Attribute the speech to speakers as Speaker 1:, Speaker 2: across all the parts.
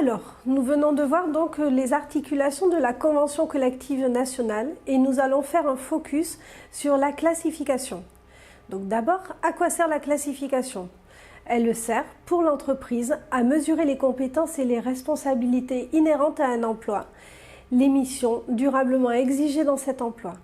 Speaker 1: Alors, nous venons de voir donc les articulations de la Convention collective nationale et nous allons faire un focus sur la classification. Donc d'abord, à quoi sert la classification? Elle sert pour l'entreprise à mesurer les compétences et les responsabilités inhérentes à un emploi, les missions durablement exigées dans cet emploi.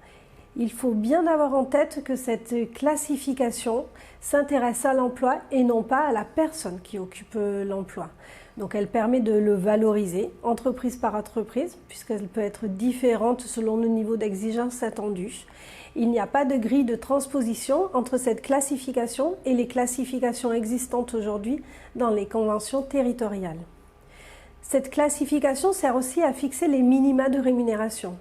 Speaker 1: Il faut bien avoir en tête que cette classification s'intéresse à l'emploi et non pas à la personne qui occupe l'emploi. Donc elle permet de le valoriser entreprise par entreprise puisqu'elle peut être différente selon le niveau d'exigence attendu. Il n'y a pas de grille de transposition entre cette classification et les classifications existantes aujourd'hui dans les conventions territoriales. Cette classification sert aussi à fixer les minima de rémunération.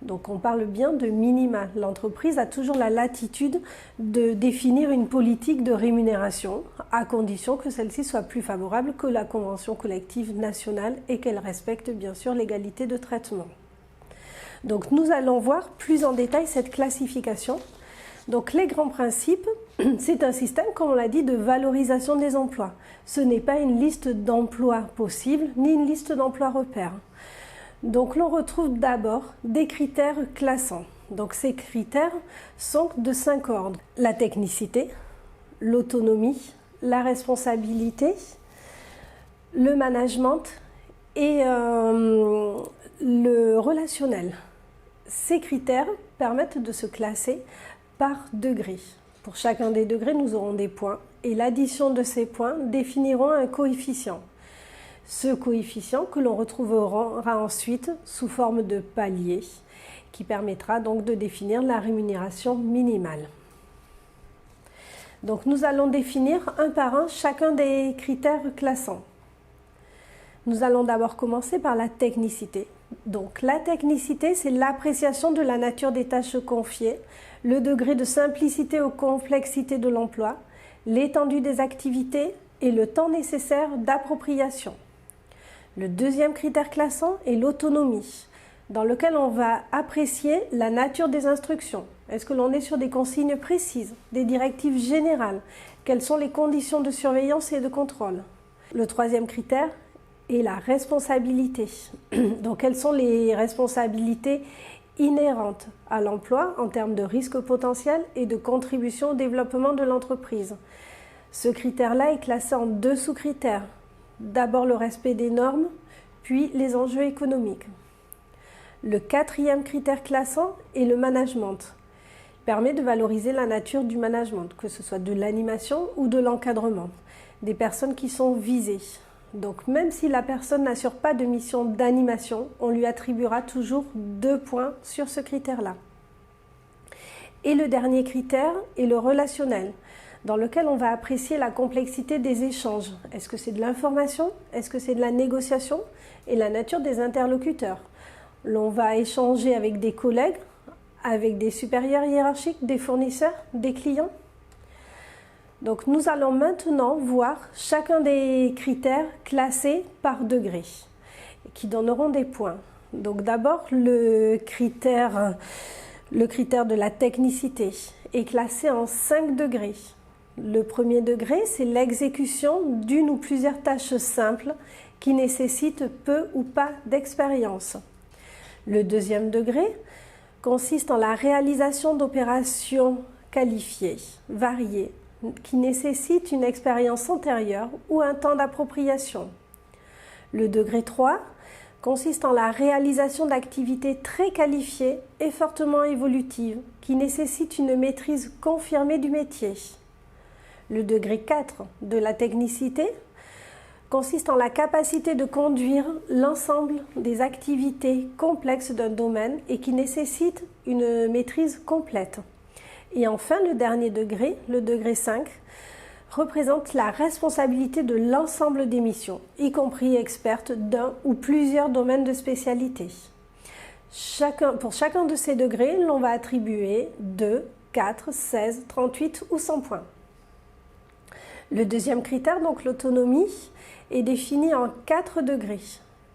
Speaker 1: Donc on parle bien de minima. L'entreprise a toujours la latitude de définir une politique de rémunération à condition que celle-ci soit plus favorable que la convention collective nationale et qu'elle respecte bien sûr l'égalité de traitement. Donc nous allons voir plus en détail cette classification. Donc les grands principes, c'est un système, comme on l'a dit, de valorisation des emplois. Ce n'est pas une liste d'emplois possibles ni une liste d'emplois repères. Donc l'on retrouve d'abord des critères classants. Donc ces critères sont de 5 ordres. La technicité, l'autonomie, la responsabilité, le management et le relationnel. Ces critères permettent de se classer par degré. Pour chacun des degrés, nous aurons des points et l'addition de ces points définiront un coefficient. Ce coefficient que l'on retrouvera ensuite sous forme de palier qui permettra donc de définir la rémunération minimale. Donc nous allons définir un par un chacun des critères classants. Nous allons d'abord commencer par la technicité. Donc la technicité, c'est l'appréciation de la nature des tâches confiées, le degré de simplicité ou complexité de l'emploi, l'étendue des activités et le temps nécessaire d'appropriation. Le deuxième critère classant est l'autonomie, dans lequel on va apprécier la nature des instructions. Est-ce que l'on est sur des consignes précises, des directives générales? Quelles sont les conditions de surveillance et de contrôle? Le troisième critère est la responsabilité. Donc, quelles sont les responsabilités inhérentes à l'emploi en termes de risques potentiels et de contribution au développement de l'entreprise? Ce critère-là est classé en 2 sous-critères. D'abord le respect des normes, puis les enjeux économiques. Le quatrième critère classant est le management. Il permet de valoriser la nature du management, que ce soit de l'animation ou de l'encadrement, des personnes qui sont visées. Donc même si la personne n'assure pas de mission d'animation, on lui attribuera toujours 2 points sur ce critère-là. Et le dernier critère est le relationnel, dans lequel on va apprécier la complexité des échanges. Est-ce que c'est de l'information? Est-ce que c'est de la négociation? Et la nature des interlocuteurs. L'on va échanger avec des collègues, avec des supérieurs hiérarchiques, des fournisseurs, des clients. Donc nous allons maintenant voir chacun des critères classés par degré, qui donneront des points. Donc d'abord le critère de la technicité est classé en 5 degrés. Le premier degré, c'est l'exécution d'une ou plusieurs tâches simples qui nécessitent peu ou pas d'expérience. Le deuxième degré consiste en la réalisation d'opérations qualifiées, variées, qui nécessitent une expérience antérieure ou un temps d'appropriation. Le degré 3 consiste en la réalisation d'activités très qualifiées et fortement évolutives, qui nécessitent une maîtrise confirmée du métier. Le degré 4 de la technicité consiste en la capacité de conduire l'ensemble des activités complexes d'un domaine et qui nécessitent une maîtrise complète. Et enfin, le dernier degré, le degré 5, représente la responsabilité de l'ensemble des missions, y compris expertes d'un ou plusieurs domaines de spécialité. Pour chacun de ces degrés, l'on va attribuer 2, 4, 16, 38 ou 100 points. Le deuxième critère, donc l'autonomie, est défini en 4 degrés.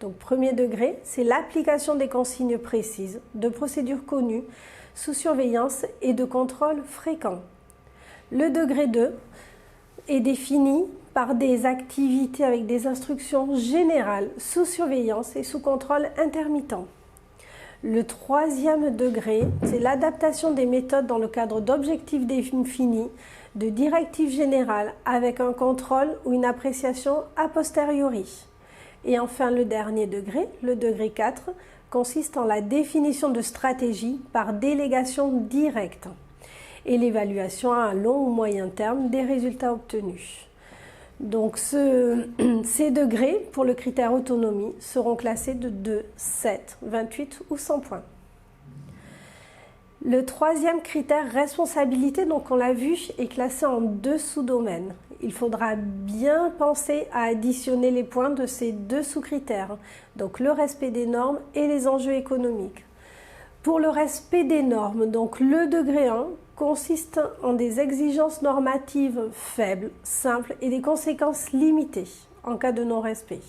Speaker 1: Donc premier degré, c'est l'application des consignes précises, de procédures connues, sous surveillance et de contrôle fréquent. Le degré 2 est défini par des activités avec des instructions générales, sous surveillance et sous contrôle intermittent. Le troisième degré, c'est l'adaptation des méthodes dans le cadre d'objectifs définis, de directives générales avec un contrôle ou une appréciation a posteriori. Et enfin, le dernier degré, le degré 4, consiste en la définition de stratégies par délégation directe et l'évaluation à long ou moyen terme des résultats obtenus. Donc ces degrés pour le critère autonomie seront classés de 2, 7, 28 ou 100 points. Le troisième critère responsabilité, donc on l'a vu, est classé en 2 sous-domaines. Il faudra bien penser à additionner les points de ces 2 sous-critères, donc le respect des normes et les enjeux économiques. Pour le respect des normes, donc le degré 1 consiste en des exigences normatives faibles, simples et des conséquences limitées en cas de non-respect.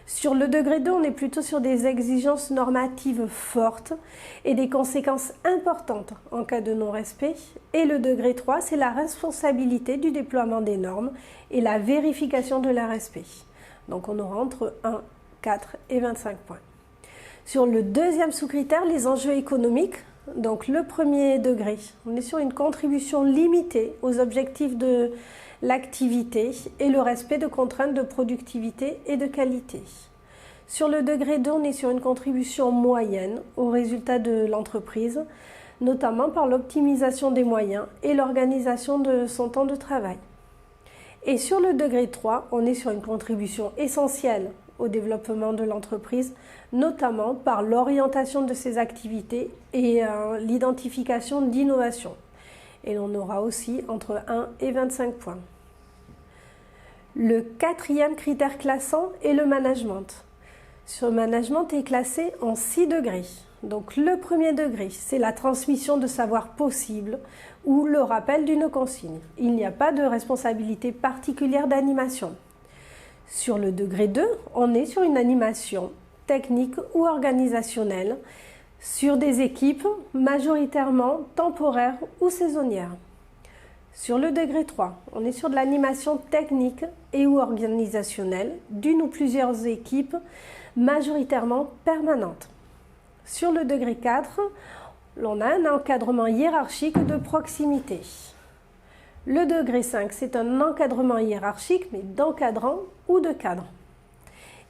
Speaker 1: Sur le degré 2, on est plutôt sur des exigences normatives fortes et des conséquences importantes en cas de non-respect. Et le degré 3, c'est la responsabilité du déploiement des normes et la vérification de leur respect. Donc on aura entre 1, 4 et 25 points. Sur le deuxième sous-critère, les enjeux économiques, donc le premier degré, on est sur une contribution limitée aux objectifs de l'activité et le respect de contraintes de productivité et de qualité. Sur le degré 2, on est sur une contribution moyenne aux résultats de l'entreprise, notamment par l'optimisation des moyens et l'organisation de son temps de travail. Et sur le degré 3, on est sur une contribution essentielle au développement de l'entreprise, notamment par l'orientation de ses activités et l'identification d'innovations. Et on aura aussi entre 1 et 25 points. Le quatrième critère classant est le management. Ce management est classé en 6 degrés. Donc le premier degré, c'est la transmission de savoir possible ou le rappel d'une consigne. Il n'y a pas de responsabilité particulière d'animation. Sur le degré 2, on est sur une animation technique ou organisationnelle sur des équipes majoritairement temporaires ou saisonnières. Sur le degré 3, on est sur de l'animation technique et ou organisationnelle d'une ou plusieurs équipes majoritairement permanentes. Sur le degré 4, on a un encadrement hiérarchique de proximité. Le degré 5, c'est un encadrement hiérarchique, mais d'encadrant ou de cadre.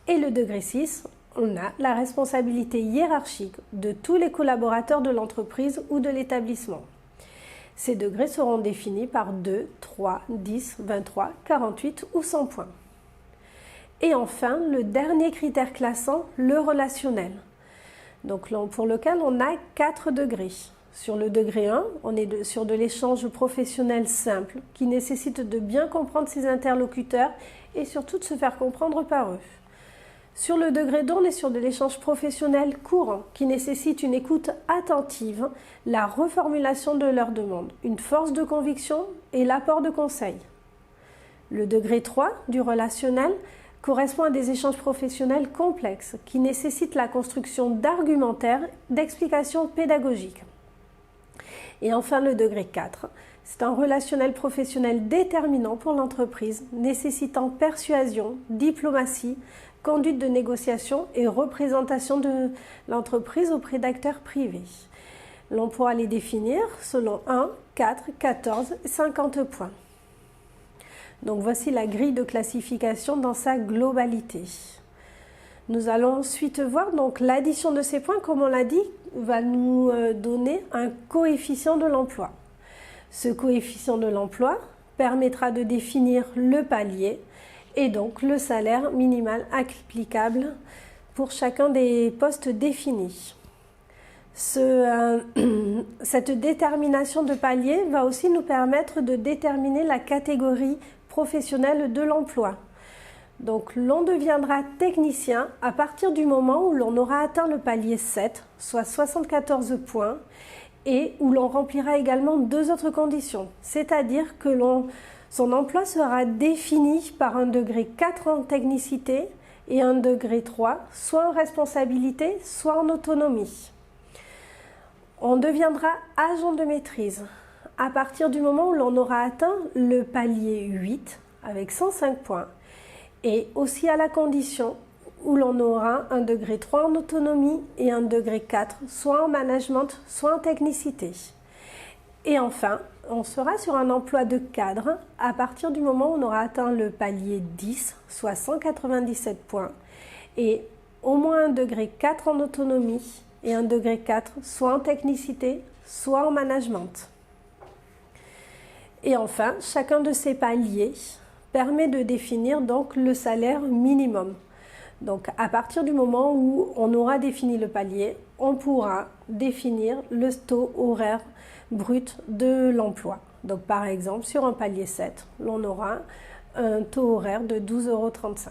Speaker 1: Et le degré 6, on a la responsabilité hiérarchique de tous les collaborateurs de l'entreprise ou de l'établissement. Ces degrés seront définis par 2, 3, 10, 23, 48 ou 100 points. Et enfin, le dernier critère classant, le relationnel. Donc pour lequel on a 4 degrés. Sur le degré 1, on est sur de l'échange professionnel simple qui nécessite de bien comprendre ses interlocuteurs et surtout de se faire comprendre par eux. Sur le degré 2, on est sur de l'échange professionnel courant qui nécessite une écoute attentive, la reformulation de leurs demandes, une force de conviction et l'apport de conseils. Le degré 3 du relationnel correspond à des échanges professionnels complexes qui nécessitent la construction d'argumentaires, d'explications pédagogiques. Et enfin, le degré 4, c'est un relationnel professionnel déterminant pour l'entreprise, nécessitant persuasion, diplomatie, conduite de négociation et représentation de l'entreprise auprès d'acteurs privés. L'on pourra les définir selon 1, 4, 14 et 50 points. Donc voici la grille de classification dans sa globalité. Nous allons ensuite voir donc l'addition de ces points, comme on l'a dit, va nous donner un coefficient de l'emploi. Ce coefficient de l'emploi permettra de définir le palier et donc le salaire minimal applicable pour chacun des postes définis. Cette détermination de palier va aussi nous permettre de déterminer la catégorie professionnelle de l'emploi. Donc l'on deviendra technicien à partir du moment où l'on aura atteint le palier 7, soit 74 points, et où l'on remplira également 2 autres conditions, c'est-à-dire que son emploi sera défini par un degré 4 en technicité et un degré 3, soit en responsabilité, soit en autonomie. On deviendra agent de maîtrise à partir du moment où l'on aura atteint le palier 8, avec 105 points, et aussi à la condition où l'on aura un degré 3 en autonomie et un degré 4, soit en management, soit en technicité. Et enfin, on sera sur un emploi de cadre à partir du moment où on aura atteint le palier 10, soit 197 points, et au moins un degré 4 en autonomie et un degré 4, soit en technicité, soit en management. Et enfin, chacun de ces paliers permet de définir donc le salaire minimum. Donc à partir du moment où on aura défini le palier, on pourra définir le taux horaire brut de l'emploi. Donc par exemple, sur un palier 7, l'on aura un taux horaire de 12,35 €.